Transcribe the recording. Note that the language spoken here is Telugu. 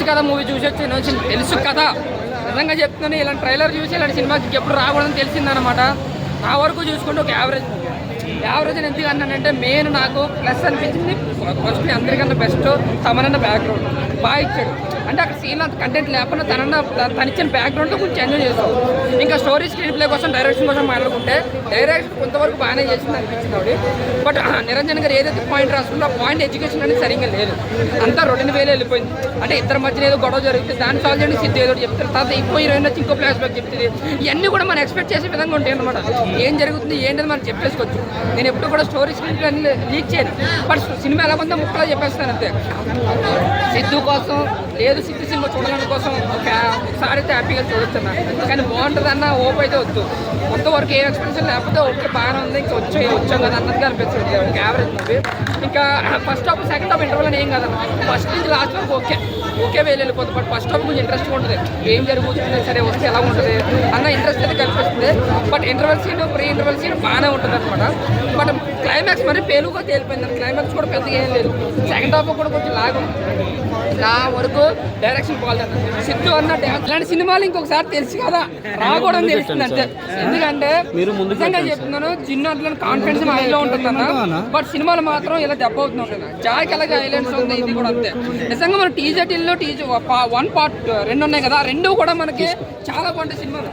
తెలుసు కదా మూవీ చూసి వచ్చి తెలుసు కదా నిజంగా చెప్తున్నాను. ఇలాంటి ట్రైలర్ చూసి ఇలాంటి సినిమాకి ఎప్పుడు రాకూడదని తెలిసిందనమాట. నా వరకు చూసుకుంటే ఒక యావరేజ్ అని ఎందుకు అన్నానంటే మెయిన్ నాకు ప్లస్ అనిపించింది ఫస్ట్ అందరికన్నా బెస్ట్ తమనన్న బ్యాక్గ్రౌండ్ బాగా ఇచ్చాడు. అంటే అక్కడ సీన్ అంత కంటెంట్ లేకపోయినా తను ఇచ్చిన బ్యాక్గ్రౌండ్తో కొంచెం ఎంజాయ్ చేస్తాం. ఇంకా స్టోరీ స్క్రీన్ ప్లే కోసం డైరెక్షన్ కోసం మాట్లాడుకుంటే డైరెక్షన్ కొంతవరకు బాగానే చేసింది అనిపించింది ఆవిడ. బట్ నిరంజన్ గారు ఏదైతే పాయింట్ రాసుకుందో ఆ పాయింట్ ఎడ్యుకేషన్ అనేది సరిగ్గా లేదు. అంతా రొటీన్ వేలో వెళ్ళిపోయింది. అంటే ఇద్దరి మధ్యన ఏదో గొడవ జరిగితే దాన్ని సాల్వ్ చేయండి సిద్ధి ఏదో చెప్తారు. తర్వాత ఇంకో హీరోయిన్ వచ్చి ఇంకో ఫ్లాష్ బ్యాక్ చెప్తుంది. ఇవన్నీ కూడా మనం ఎక్స్పెక్ట్ చేసే విధంగా ఉంటాయి అనమాట. ఏం జరుగుతుంది ఏంటని మనం చెప్పేసుకోవచ్చు. నేను ఎప్పుడు కూడా స్టోరీ స్క్రీన్ ప్లే అన్ని లీక్ చేయను. బట్ సినిమా ఎలా ఉందో ముక్కలా చెప్పేస్తాను అంతే. సిద్ధు కోసం లేదు సిద్ధు సినిమా చూడడం కోసం ఒకసారి అయితే హ్యాపీగా చూడొచ్చన్నా. కానీ బాగుంటుంది అన్న ఓప్ అయితే వద్దు. కొంతవరకు ఏ ఎక్స్పెక్టేషన్ లేకపోతే ఓకే బాగానే ఉంది ఇంకా వచ్చాం కదా అన్నట్టుగా అనిపిస్తుంది. ఒక యావరేజ్ మూవీ. ఇంకా first half second half interval ఏం కదన్న. ఫస్ట్ నుంచి లాస్ట్ వరకు ఓకే వెళ్ళిపోతుంది. బట్ ఫస్ట్ హాఫ్ కొంచెం ఇంట్రెస్ట్గా ఉంటుంది. ఏం జరుగుతుంది సరే వస్తే ఎలా ఉంటుంది అన్న ఇంట్రెస్ట్ అయితే కనిపిస్తుంది. But interval scene pre interval scene బాగానే ఉంటుంది అనమాట. బట్ క్లైమాక్స్ మరి పేలుగా తేలిపోయింది. క్లైమాక్స్ కూడా పెద్దగా ఏం లేదు. సెకండ్ హాఫ్ కూడా కొంచెం లాగా నా వరకు డైరెక్షన్ బాగుంది. సిద్ధు అన్న ఇలాంటి సినిమాలు ఇంకొకసారి తెలుసు కదా రాకూడదు తెలుస్తుంది అంటే. ఎందుకంటే నిజంగా చెప్తున్నాను చిన్న అట్లా కాన్ఫిడెన్స్ మైండ్లో ఉంటుంది అన్న. బట్ సినిమాలు మాత్రం ఇలా దెబ్బ అవుతుంది ఉంటుంది. జాక్ ఎలాగ హైలైట్స్ ఉంది ఇది కూడా అంతే. నిజంగా మన టీజర్ 1 పార్ట్ 2 ఉన్నాయి కదా. రెండు కూడా మనకి చాలా బాగుంటాయి సినిమాలు.